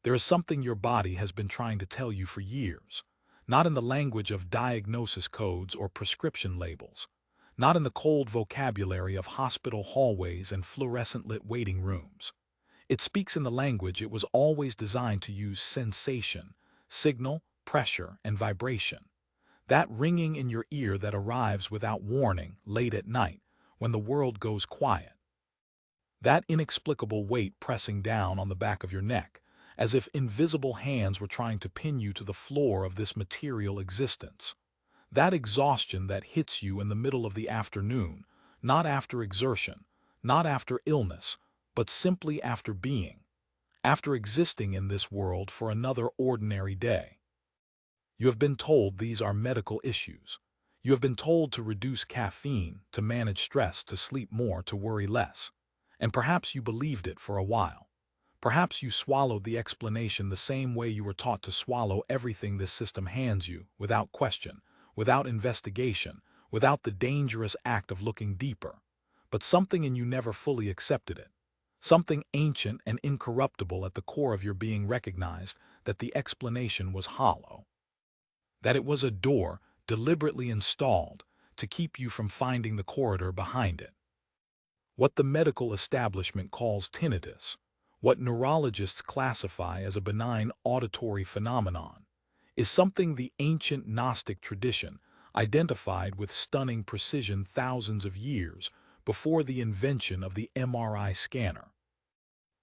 There is something your body has been trying to tell you for years, not in the language of diagnosis codes or prescription labels, not in the cold vocabulary of hospital hallways and fluorescent-lit waiting rooms. It speaks in the language it was always designed to use: sensation, signal, pressure, and vibration. That ringing in your ear that arrives without warning late at night when the world goes quiet. That inexplicable weight pressing down on the back of your neck, as if invisible hands were trying to pin you to the floor of this material existence. That exhaustion that hits you in the middle of the afternoon, not after exertion, not after illness, but simply after being, after existing in this world for another ordinary day. You have been told these are medical issues. You have been told to reduce caffeine, to manage stress, to sleep more, to worry less. And perhaps you believed it for a while. Perhaps you swallowed the explanation the same way you were taught to swallow everything this system hands you, without question, without investigation, without the dangerous act of looking deeper. But something in you never fully accepted it. Something ancient and incorruptible at the core of your being recognized that the explanation was hollow. That it was a door deliberately installed to keep you from finding the corridor behind it. What the medical establishment calls tinnitus, what neurologists classify as a benign auditory phenomenon, is something the ancient Gnostic tradition identified with stunning precision thousands of years before the invention of the MRI scanner.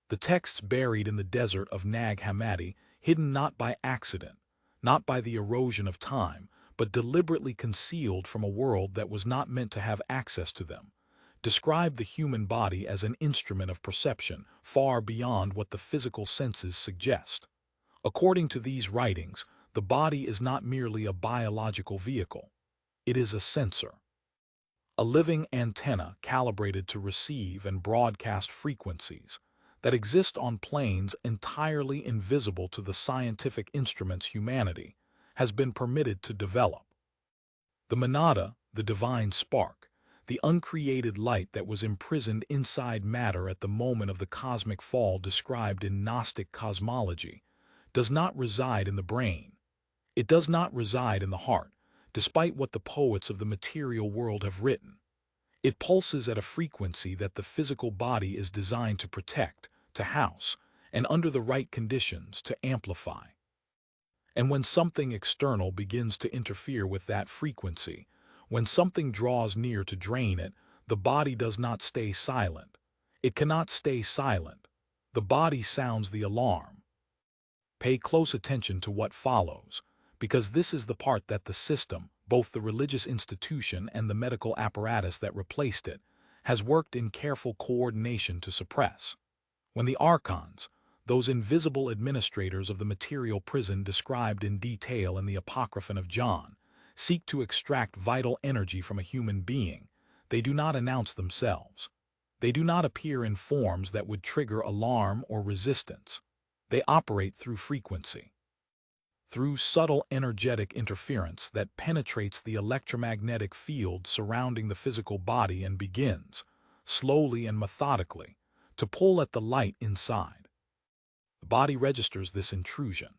The texts buried in the desert of Nag Hammadi, hidden not by accident, not by the erosion of time, but deliberately concealed from a world that was not meant to have access to them, describe the human body as an instrument of perception far beyond what the physical senses suggest. According to these writings, the body is not merely a biological vehicle. It is a sensor, a living antenna calibrated to receive and broadcast frequencies that exist on planes entirely invisible to the scientific instruments humanity has been permitted to develop. The monada, the divine spark, the uncreated light that was imprisoned inside matter at the moment of the cosmic fall described in Gnostic cosmology, does not reside in the brain. It does not reside in the heart, despite what the poets of the material world have written. It pulses at a frequency that the physical body is designed to protect, to house, and under the right conditions to amplify. And when something external begins to interfere with that frequency, when something draws near to drain it, the body does not stay silent. It cannot stay silent. The body sounds the alarm. Pay close attention to what follows, because this is the part that the system, both the religious institution and the medical apparatus that replaced it, has worked in careful coordination to suppress. When the Archons, those invisible administrators of the material prison described in detail in the Apocryphon of John, seek to extract vital energy from a human being, they do not announce themselves. They do not appear in forms that would trigger alarm or resistance. They operate through frequency, through subtle energetic interference that penetrates the electromagnetic field surrounding the physical body and begins, slowly and methodically, to pull at the light inside. The body registers this intrusion,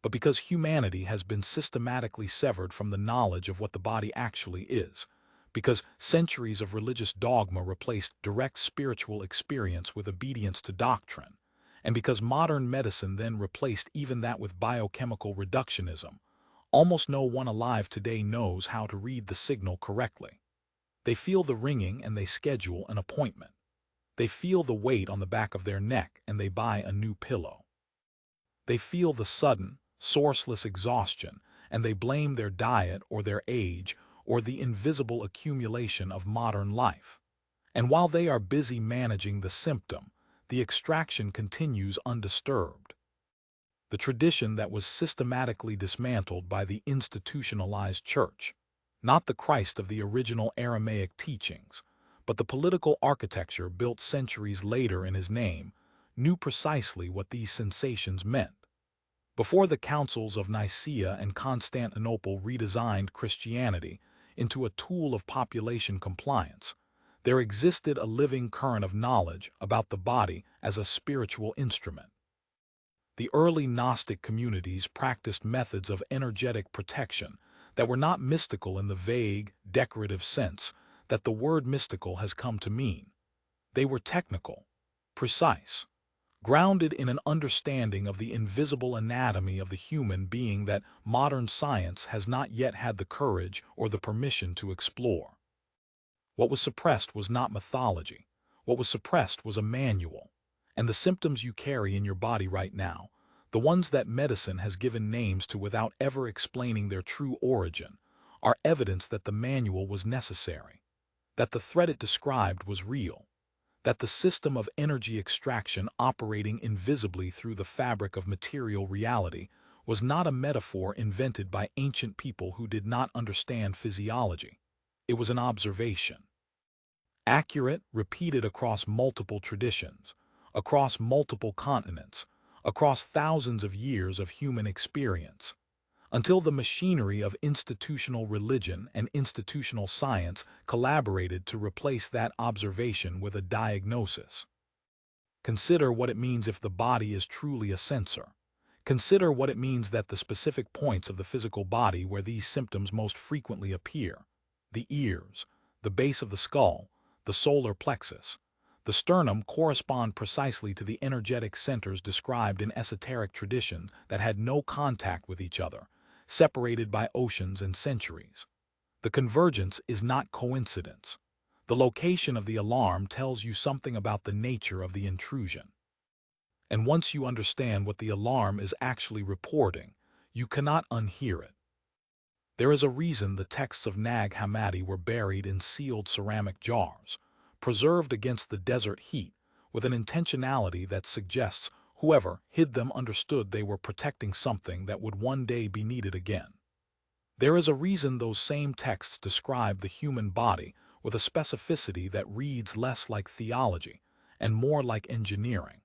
but because humanity has been systematically severed from the knowledge of what the body actually is, because centuries of religious dogma replaced direct spiritual experience with obedience to doctrine, and because modern medicine then replaced even that with biochemical reductionism, almost no one alive today knows how to read the signal correctly. They feel the ringing and they schedule an appointment. They feel the weight on the back of their neck and they buy a new pillow. They feel the sudden, sourceless exhaustion and they blame their diet or their age or the invisible accumulation of modern life. And while they are busy managing the symptom, the extraction continues undisturbed. The tradition that was systematically dismantled by the institutionalized church, not the Christ of the original Aramaic teachings, but the political architecture built centuries later in his name, knew precisely what these sensations meant. Before the councils of Nicaea and Constantinople redesigned Christianity into a tool of population compliance, there existed a living current of knowledge about the body as a spiritual instrument. The early Gnostic communities practiced methods of energetic protection that were not mystical in the vague, decorative sense that the word mystical has come to mean. They were technical, precise, grounded in an understanding of the invisible anatomy of the human being that modern science has not yet had the courage or the permission to explore. What was suppressed was not mythology. What was suppressed was a manual. And the symptoms you carry in your body right now, the ones that medicine has given names to without ever explaining their true origin, are evidence that the manual was necessary, that the threat it described was real, that the system of energy extraction operating invisibly through the fabric of material reality was not a metaphor invented by ancient people who did not understand physiology. It was an observation. Accurate, repeated across multiple traditions, across multiple continents, across thousands of years of human experience, until the machinery of institutional religion and institutional science collaborated to replace that observation with a diagnosis. Consider what it means if the body is truly a sensor. Consider what it means that the specific points of the physical body where these symptoms most frequently appear, the ears, the base of the skull, the solar plexus, the sternum, correspond precisely to the energetic centers described in esoteric traditions that had no contact with each other, separated by oceans and centuries. The convergence is not coincidence. The location of the alarm tells you something about the nature of the intrusion. And once you understand what the alarm is actually reporting, you cannot unhear it. There is a reason the texts of Nag Hammadi were buried in sealed ceramic jars, preserved against the desert heat, with an intentionality that suggests whoever hid them understood they were protecting something that would one day be needed again. There is a reason those same texts describe the human body with a specificity that reads less like theology and more like engineering.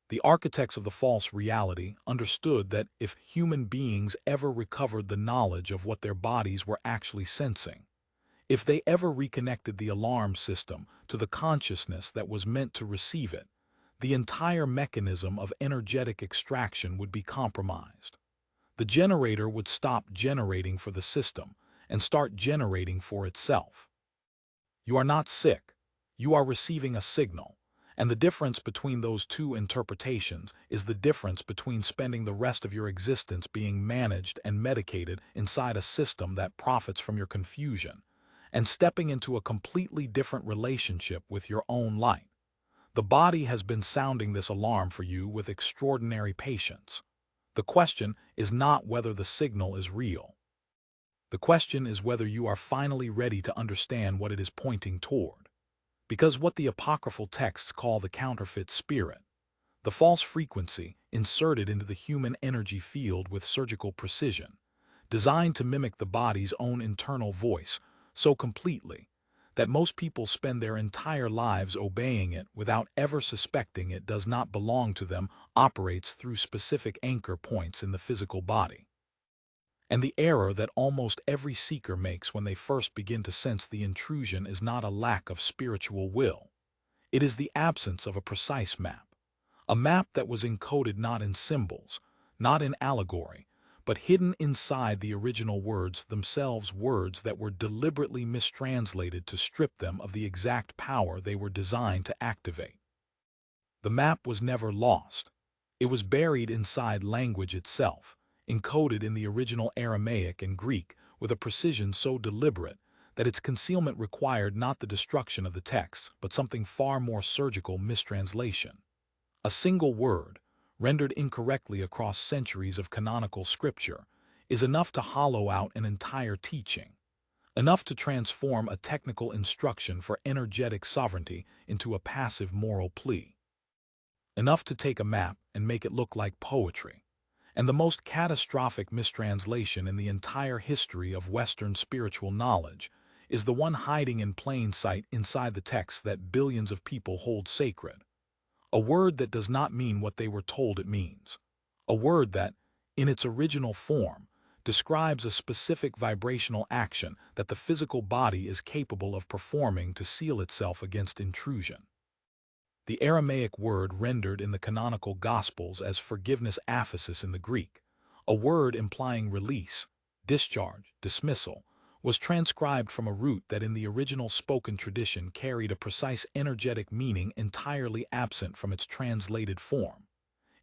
The architects of the false reality understood that if human beings ever recovered the knowledge of what their bodies were actually sensing, if they ever reconnected the alarm system to the consciousness that was meant to receive it, the entire mechanism of energetic extraction would be compromised. The generator would stop generating for the system and start generating for itself. You are not sick. You are receiving a signal. And the difference between those two interpretations is the difference between spending the rest of your existence being managed and medicated inside a system that profits from your confusion, and stepping into a completely different relationship with your own light. The body has been sounding this alarm for you with extraordinary patience. The question is not whether the signal is real. The question is whether you are finally ready to understand what it is pointing toward. Because what the apocryphal texts call the counterfeit spirit, the false frequency inserted into the human energy field with surgical precision, designed to mimic the body's own internal voice so completely that most people spend their entire lives obeying it without ever suspecting it does not belong to them, operates through specific anchor points in the physical body. And the error that almost every seeker makes when they first begin to sense the intrusion is not a lack of spiritual will. It is the absence of a precise map. A map that was encoded not in symbols, not in allegory, but hidden inside the original words themselves, words that were deliberately mistranslated to strip them of the exact power they were designed to activate. The map was never lost. It was buried inside language itself, encoded in the original Aramaic and Greek with a precision so deliberate that its concealment required not the destruction of the text, but something far more surgical: mistranslation. A single word, rendered incorrectly across centuries of canonical scripture, is enough to hollow out an entire teaching, enough to transform a technical instruction for energetic sovereignty into a passive moral plea, enough to take a map and make it look like poetry. And the most catastrophic mistranslation in the entire history of Western spiritual knowledge is the one hiding in plain sight inside the text that billions of people hold sacred. A word that does not mean what they were told it means. A word that, in its original form, describes a specific vibrational action that the physical body is capable of performing to seal itself against intrusion. the Aramaic word rendered in the canonical Gospels as forgiveness aphesis in the Greek, a word implying release, discharge, dismissal, was transcribed from a root that in the original spoken tradition carried a precise energetic meaning entirely absent from its translated form.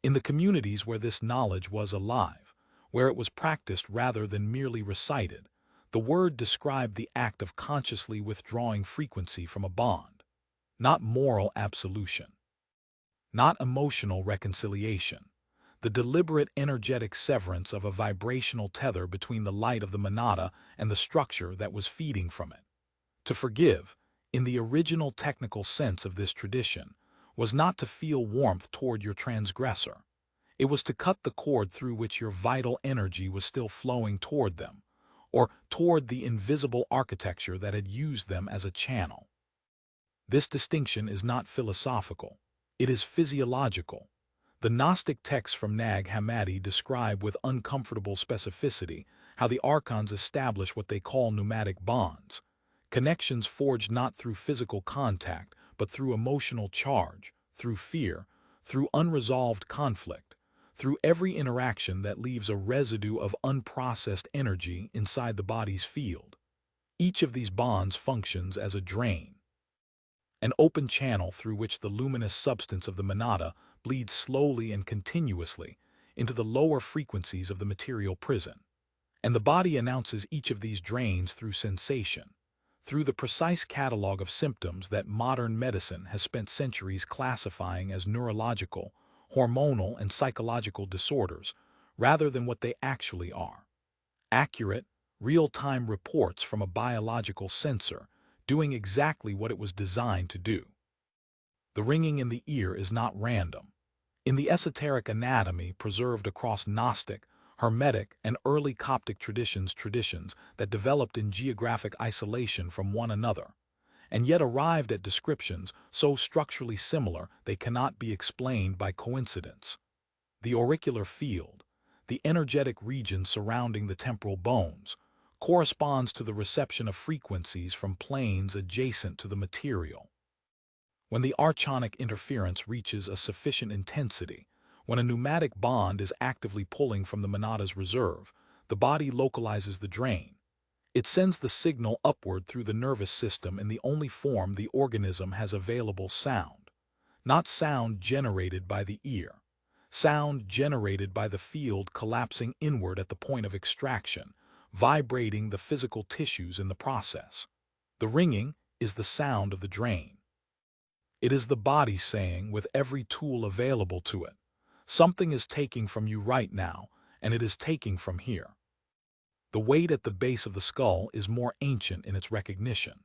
In the communities where this knowledge was alive, where it was practiced rather than merely recited, the word described the act of consciously withdrawing frequency from a bond, not moral absolution, not emotional reconciliation, the deliberate energetic severance of a vibrational tether between the light of the monada and the structure that was feeding from it. To forgive, in the original technical sense of this tradition, was not to feel warmth toward your transgressor. It was to cut the cord through which your vital energy was still flowing toward them, or toward the invisible architecture that had used them as a channel. This distinction is not philosophical, it is physiological. The Gnostic texts from Nag Hammadi describe with uncomfortable specificity how the Archons establish what they call pneumatic bonds, connections forged not through physical contact, but through emotional charge, through fear, through unresolved conflict, through every interaction that leaves a residue of unprocessed energy inside the body's field. Each of these bonds functions as a drain, an open channel through which the luminous substance of the monada bleeds slowly and continuously into the lower frequencies of the material prison. And the body announces each of these drains through sensation, through the precise catalog of symptoms that modern medicine has spent centuries classifying as neurological, hormonal, and psychological disorders, rather than what they actually are. Accurate, real-time reports from a biological sensor doing exactly what it was designed to do. The ringing in the ear is not random. In the esoteric anatomy preserved across Gnostic, Hermetic, and early Coptic traditions that developed in geographic isolation from one another, and yet arrived at descriptions so structurally similar they cannot be explained by coincidence. The auricular field, the energetic region surrounding the temporal bones, corresponds to the reception of frequencies from planes adjacent to the material. When the archonic interference reaches a sufficient intensity, when a pneumatic bond is actively pulling from the monada's reserve, the body localizes the drain. It sends the signal upward through the nervous system in the only form the organism has available: sound. Not sound generated by the ear. Sound generated by the field collapsing inward at the point of extraction, vibrating the physical tissues in the process. The ringing is the sound of the drain. It is the body saying, with every tool available to it, something is taking from you right now, and it is taking from here. The weight at the base of the skull is more ancient in its recognition.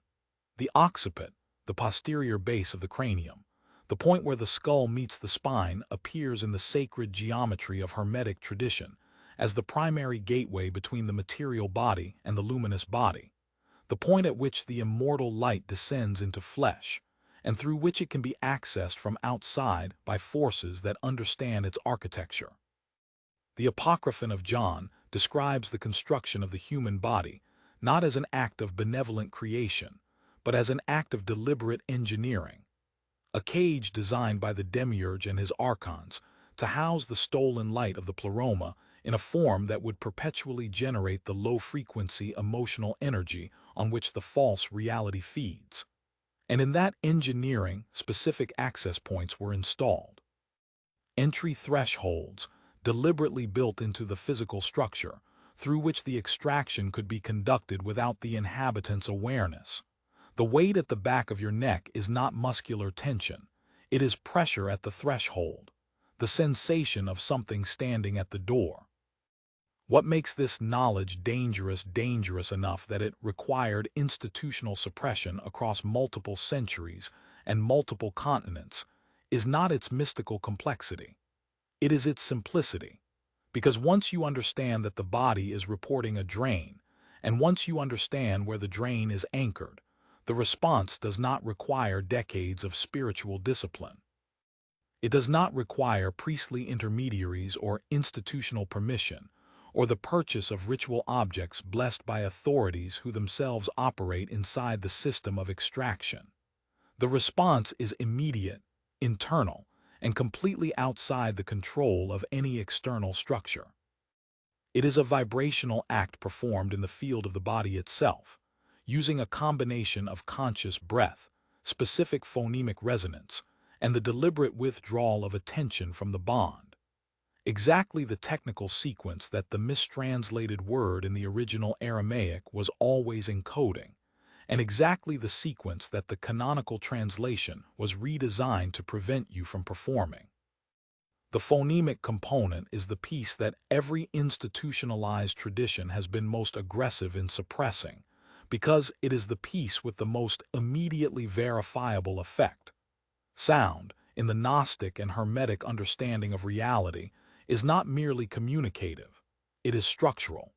The occiput, the posterior base of the cranium, the point where the skull meets the spine, appears in the sacred geometry of Hermetic tradition as the primary gateway between the material body and the luminous body, the point at which the immortal light descends into flesh, and through which it can be accessed from outside by forces that understand its architecture. The Apocryphon of John describes the construction of the human body not as an act of benevolent creation, but as an act of deliberate engineering. A cage designed by the demiurge and his archons to house the stolen light of the pleroma in a form that would perpetually generate the low-frequency emotional energy on which the false reality feeds. And in that engineering, specific access points were installed. Entry thresholds, deliberately built into the physical structure, through which the extraction could be conducted without the inhabitant's awareness. The weight at the back of your neck is not muscular tension, it is pressure at the threshold, the sensation of something standing at the door. What makes this knowledge dangerous enough that it required institutional suppression across multiple centuries and multiple continents is not its mystical complexity. It is its simplicity. Because once you understand that the body is reporting a drain, and once you understand where the drain is anchored, the response does not require decades of spiritual discipline. It does not require priestly intermediaries or institutional permission, or the purchase of ritual objects blessed by authorities who themselves operate inside the system of extraction. The response is immediate, internal, and completely outside the control of any external structure. It is a vibrational act performed in the field of the body itself, using a combination of conscious breath, specific phonemic resonance, and the deliberate withdrawal of attention from the bond. Exactly the technical sequence that the mistranslated word in the original Aramaic was always encoding, and exactly the sequence that the canonical translation was redesigned to prevent you from performing. The phonemic component is the piece that every institutionalized tradition has been most aggressive in suppressing, because it is the piece with the most immediately verifiable effect. Sound, in the Gnostic and Hermetic understanding of reality, is not merely communicative, it is structural.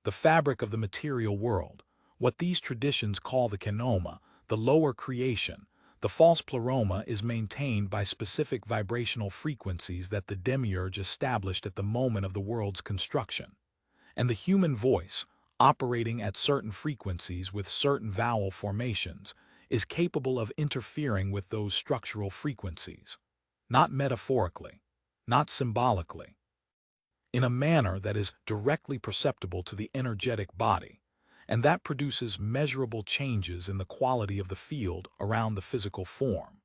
The fabric of the material world, what these traditions call the kenoma, the lower creation, the false pleroma, is maintained by specific vibrational frequencies that the demiurge established at the moment of the world's construction. And the human voice, operating at certain frequencies with certain vowel formations, is capable of interfering with those structural frequencies, not metaphorically, not symbolically, in a manner that is directly perceptible to the energetic body, and that produces measurable changes in the quality of the field around the physical form.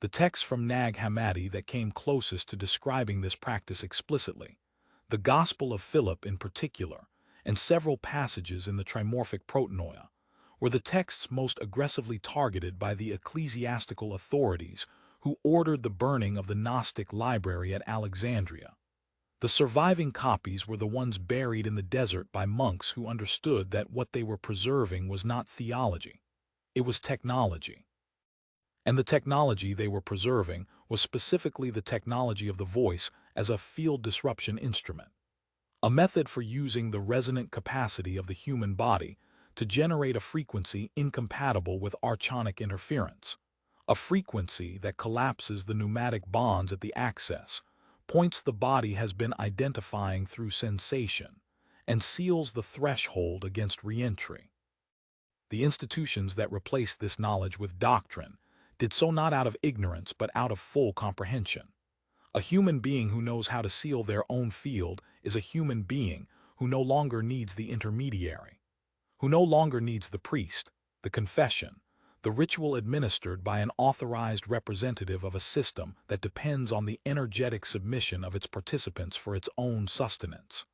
The text from Nag Hammadi that came closest to describing this practice explicitly, the Gospel of Philip in particular, and several passages in the Trimorphic Protonoia, were the texts most aggressively targeted by the ecclesiastical authorities who ordered the burning of the Gnostic library at Alexandria. The surviving copies were the ones buried in the desert by monks who understood that what they were preserving was not theology, it was technology. And the technology they were preserving was specifically the technology of the voice as a field disruption instrument, a method for using the resonant capacity of the human body to generate a frequency incompatible with archonic interference, a frequency that collapses the pneumatic bonds at the axis, points the body has been identifying through sensation, and seals the threshold against re-entry. The institutions that replaced this knowledge with doctrine did so not out of ignorance but out of full comprehension. A human being who knows how to seal their own field is a human being who no longer needs the intermediary, who no longer needs the priest, the confession, the ritual administered by an authorized representative of a system that depends on the energetic submission of its participants for its own sustenance.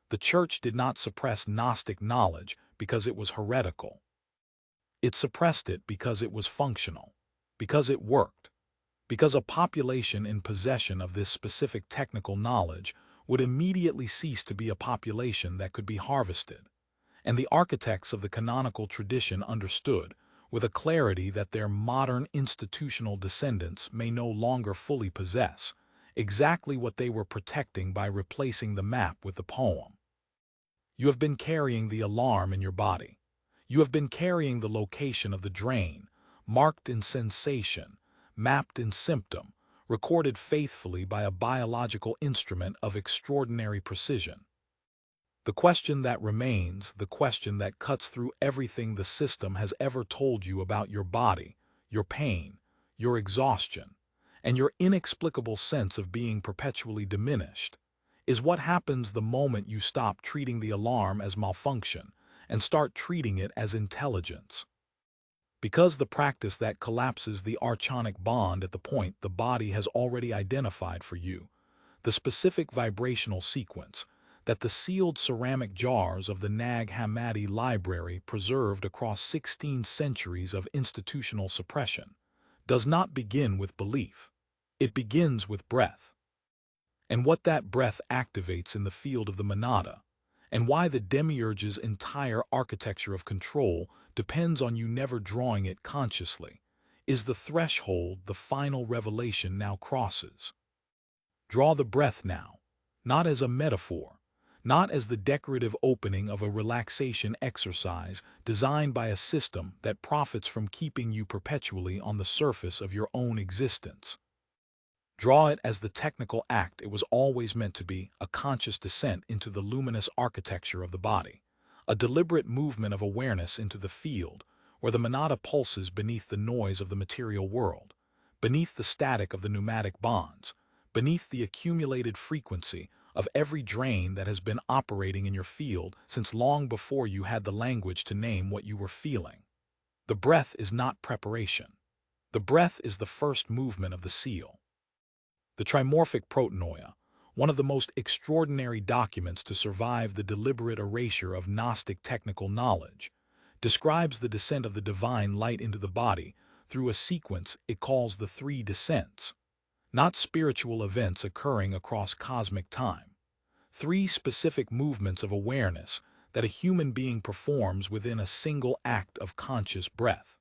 The Church did not suppress Gnostic knowledge because it was heretical. It suppressed it because it was functional, because it worked, because a population in possession of this specific technical knowledge would immediately cease to be a population that could be harvested. And the architects of the canonical tradition understood, with a clarity that their modern institutional descendants may no longer fully possess, exactly what they were protecting by replacing the map with the poem. You have been carrying the alarm in your body. You have been carrying the location of the drain, marked in sensation, mapped in symptom, recorded faithfully by a biological instrument of extraordinary precision. The question that remains, the question that cuts through everything the system has ever told you about your body, your pain, your exhaustion, and your inexplicable sense of being perpetually diminished, is what happens the moment you stop treating the alarm as malfunction and start treating it as intelligence. Because the practice that collapses the archonic bond at the point the body has already identified for you, the specific vibrational sequence, that the sealed ceramic jars of the Nag Hammadi library preserved across 16 centuries of institutional suppression, does not begin with belief. It begins with breath. And what that breath activates in the field of the monada, and why the demiurge's entire architecture of control depends on you never drawing it consciously, is the threshold the final revelation now crosses. Draw the breath now, not as a metaphor, not as the decorative opening of a relaxation exercise designed by a system that profits from keeping you perpetually on the surface of your own existence. Draw it as the technical act it was always meant to be, a conscious descent into the luminous architecture of the body, a deliberate movement of awareness into the field where the monada pulses beneath the noise of the material world, beneath the static of the pneumatic bonds, beneath the accumulated frequency of every drain that has been operating in your field since long before you had the language to name what you were feeling. The breath is not preparation. The breath is the first movement of the seal. The trimorphic protanoia, one of the most extraordinary documents to survive the deliberate erasure of Gnostic technical knowledge, describes the descent of the divine light into the body through a sequence it calls the three descents, not spiritual events occurring across cosmic time. Three specific movements of awareness that a human being performs within a single act of conscious breath.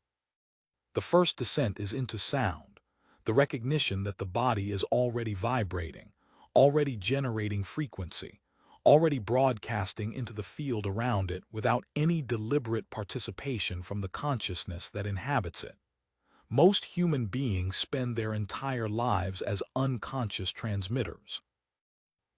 The first descent is into sound, the recognition that the body is already vibrating, already generating frequency, already broadcasting into the field around it without any deliberate participation from the consciousness that inhabits it. Most human beings spend their entire lives as unconscious transmitters,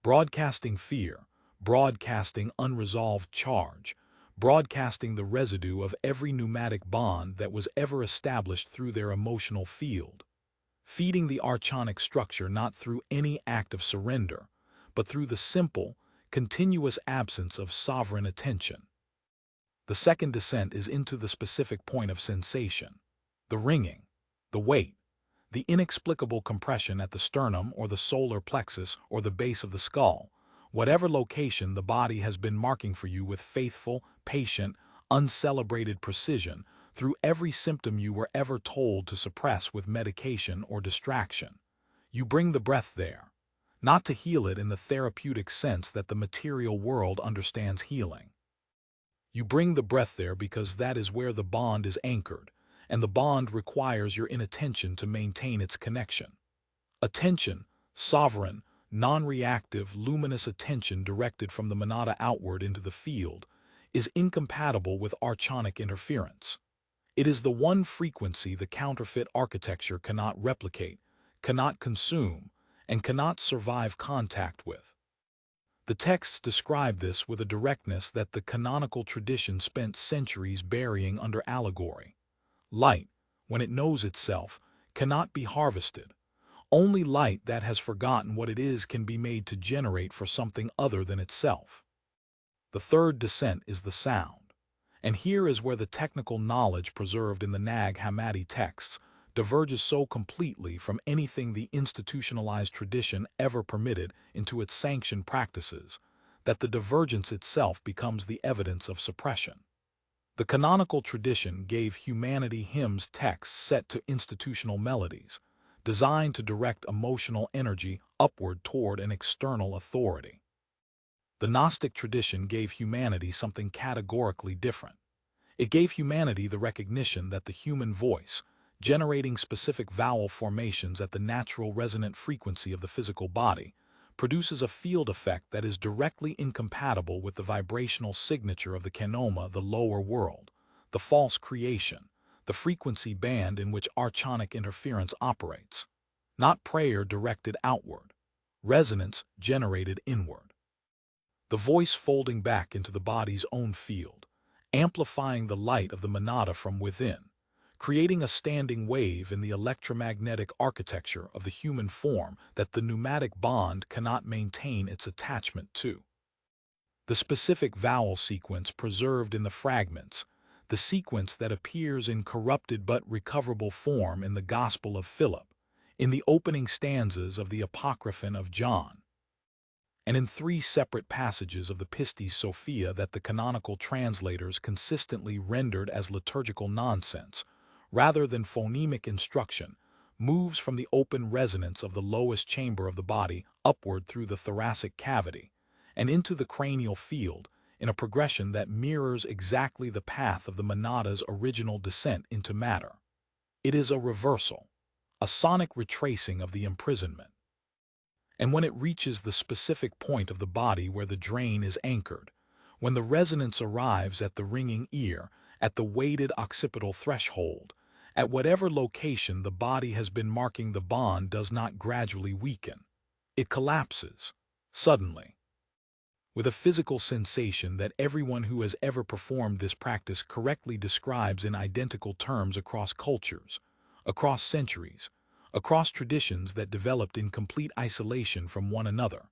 broadcasting fear, broadcasting unresolved charge, broadcasting the residue of every pneumatic bond that was ever established through their emotional field, feeding the archonic structure not through any act of surrender, but through the simple, continuous absence of sovereign attention. The second descent is into the specific point of sensation, the ringing, the weight, the inexplicable compression at the sternum or the solar plexus or the base of the skull, whatever location the body has been marking for you with faithful, patient, uncelebrated precision through every symptom you were ever told to suppress with medication or distraction. You bring the breath there, not to heal it in the therapeutic sense that the material world understands healing. You bring the breath there because that is where the bond is anchored, and the bond requires your inattention to maintain its connection. Attention, sovereign, non-reactive, luminous attention directed from the monada outward into the field, is incompatible with archonic interference. It is the one frequency the counterfeit architecture cannot replicate, cannot consume, and cannot survive contact with. The texts describe this with a directness that the canonical tradition spent centuries burying under allegory. Light, when it knows itself, cannot be harvested. Only light that has forgotten what it is can be made to generate for something other than itself. The third descent is the sound. And here is where the technical knowledge preserved in the Nag Hammadi texts diverges so completely from anything the institutionalized tradition ever permitted into its sanctioned practices, that the divergence itself becomes the evidence of suppression. The canonical tradition gave humanity hymns texts set to institutional melodies, designed to direct emotional energy upward toward an external authority. The Gnostic tradition gave humanity something categorically different. It gave humanity the recognition that the human voice, generating specific vowel formations at the natural resonant frequency of the physical body, produces a field effect that is directly incompatible with the vibrational signature of the kenoma, the lower world, the false creation, the frequency band in which archonic interference operates. Not prayer directed outward, resonance generated inward. The voice folding back into the body's own field, amplifying the light of the monada from within, creating a standing wave in the electromagnetic architecture of the human form that the pneumatic bond cannot maintain its attachment to. The specific vowel sequence preserved in the fragments, the sequence that appears in corrupted but recoverable form in the Gospel of Philip, in the opening stanzas of the Apocryphon of John, and in 3 separate passages of the Pistis Sophia that the canonical translators consistently rendered as liturgical nonsense, rather than phonemic instruction, moves from the open resonance of the lowest chamber of the body upward through the thoracic cavity and into the cranial field in a progression that mirrors exactly the path of the monada's original descent into matter. It is a reversal, a sonic retracing of the imprisonment. And when it reaches the specific point of the body where the drain is anchored, when the resonance arrives at the ringing ear, at the weighted occipital threshold, at whatever location the body has been marking, the bond does not gradually weaken. It collapses, suddenly, with a physical sensation that everyone who has ever performed this practice correctly describes in identical terms across cultures, across centuries, across traditions that developed in complete isolation from one another.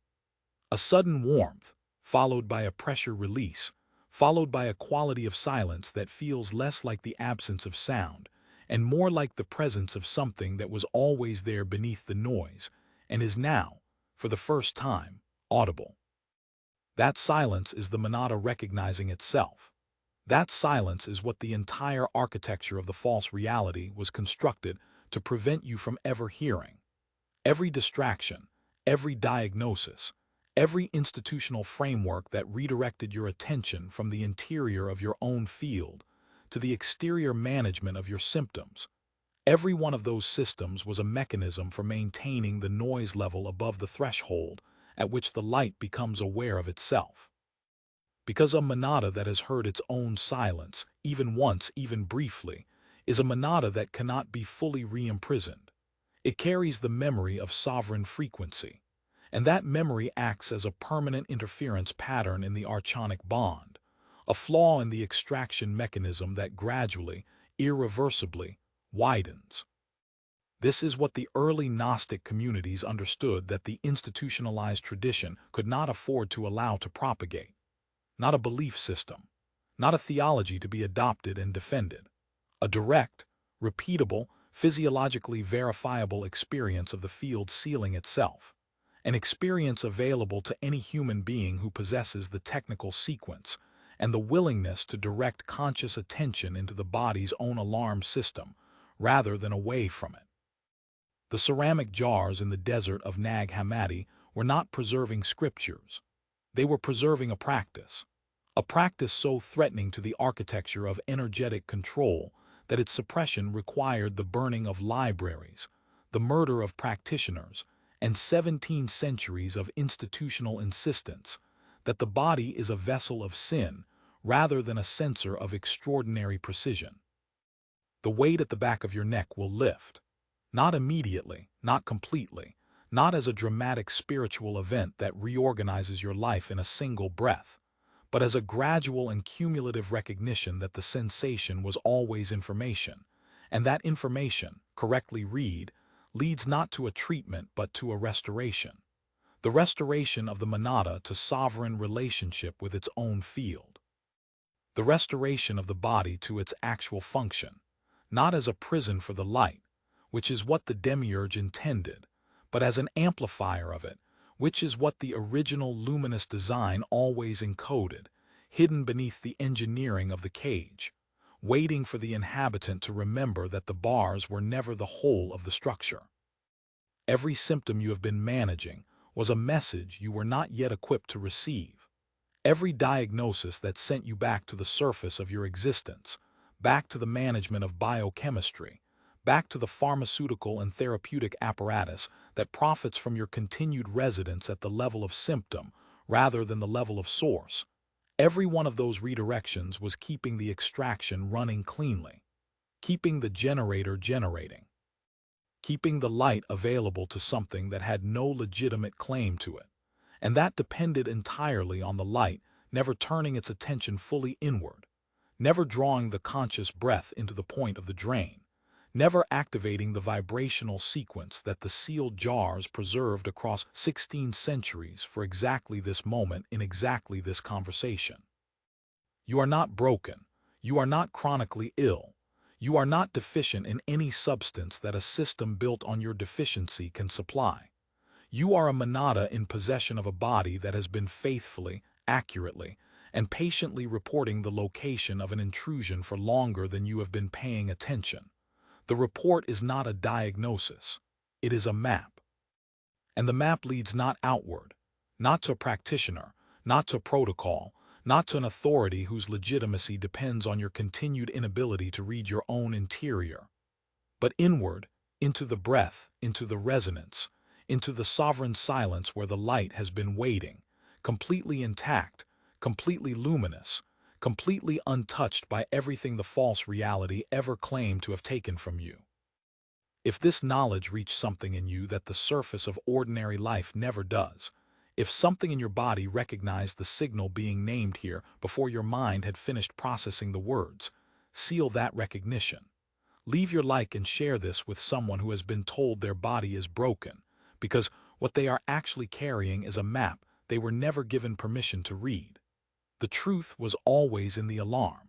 A sudden warmth, followed by a pressure release, followed by a quality of silence that feels less like the absence of sound, and more like the presence of something that was always there beneath the noise, and is now, for the first time, audible. That silence is the monada recognizing itself. That silence is what the entire architecture of the false reality was constructed to prevent you from ever hearing. Every distraction, every diagnosis, every institutional framework that redirected your attention from the interior of your own field to the exterior management of your symptoms, every one of those systems was a mechanism for maintaining the noise level above the threshold at which the light becomes aware of itself. Because a monada that has heard its own silence, even once, even briefly, is a monada that cannot be fully re-imprisoned. It carries the memory of sovereign frequency, and that memory acts as a permanent interference pattern in the archonic bond, a flaw in the extraction mechanism that gradually, irreversibly, widens. This is what the early Gnostic communities understood that the institutionalized tradition could not afford to allow to propagate. Not a belief system, not a theology to be adopted and defended. A direct, repeatable, physiologically verifiable experience of the field sealing itself. An experience available to any human being who possesses the technical sequence and the willingness to direct conscious attention into the body's own alarm system rather than away from it. The ceramic jars in the desert of Nag Hammadi were not preserving scriptures. They were preserving a practice so threatening to the architecture of energetic control that its suppression required the burning of libraries, the murder of practitioners, and 17 centuries of institutional insistence that the body is a vessel of sin rather than a sensor of extraordinary precision. The weight at the back of your neck will lift. Not immediately, not completely, not as a dramatic spiritual event that reorganizes your life in a single breath, but as a gradual and cumulative recognition that the sensation was always information, and that information, correctly read, leads not to a treatment but to a restoration. The restoration of the monada to sovereign relationship with its own field. The restoration of the body to its actual function, not as a prison for the light, which is what the demiurge intended, but as an amplifier of it, which is what the original luminous design always encoded, hidden beneath the engineering of the cage, waiting for the inhabitant to remember that the bars were never the whole of the structure. Every symptom you have been managing was a message you were not yet equipped to receive. Every diagnosis that sent you back to the surface of your existence, back to the management of biochemistry, back to the pharmaceutical and therapeutic apparatus that profits from your continued residence at the level of symptom rather than the level of source. Every one of those redirections was keeping the extraction running cleanly, keeping the generator generating, keeping the light available to something that had no legitimate claim to it, and that depended entirely on the light never turning its attention fully inward, never drawing the conscious breath into the point of the drain, never activating the vibrational sequence that the sealed jars preserved across 16 centuries for exactly this moment in exactly this conversation. You are not broken. You are not chronically ill. You are not deficient in any substance that a system built on your deficiency can supply. You are a monada in possession of a body that has been faithfully, accurately, and patiently reporting the location of an intrusion for longer than you have been paying attention. The report is not a diagnosis. It is a map. And the map leads not outward, not to a practitioner, not to protocol, not to an authority whose legitimacy depends on your continued inability to read your own interior, but inward, into the breath, into the resonance, into the sovereign silence where the light has been waiting, completely intact, completely luminous, completely untouched by everything the false reality ever claimed to have taken from you. If this knowledge reached something in you that the surface of ordinary life never does, if something in your body recognized the signal being named here before your mind had finished processing the words, seal that recognition. Leave your like and share this with someone who has been told their body is broken, because what they are actually carrying is a map they were never given permission to read. The truth was always in the alarm.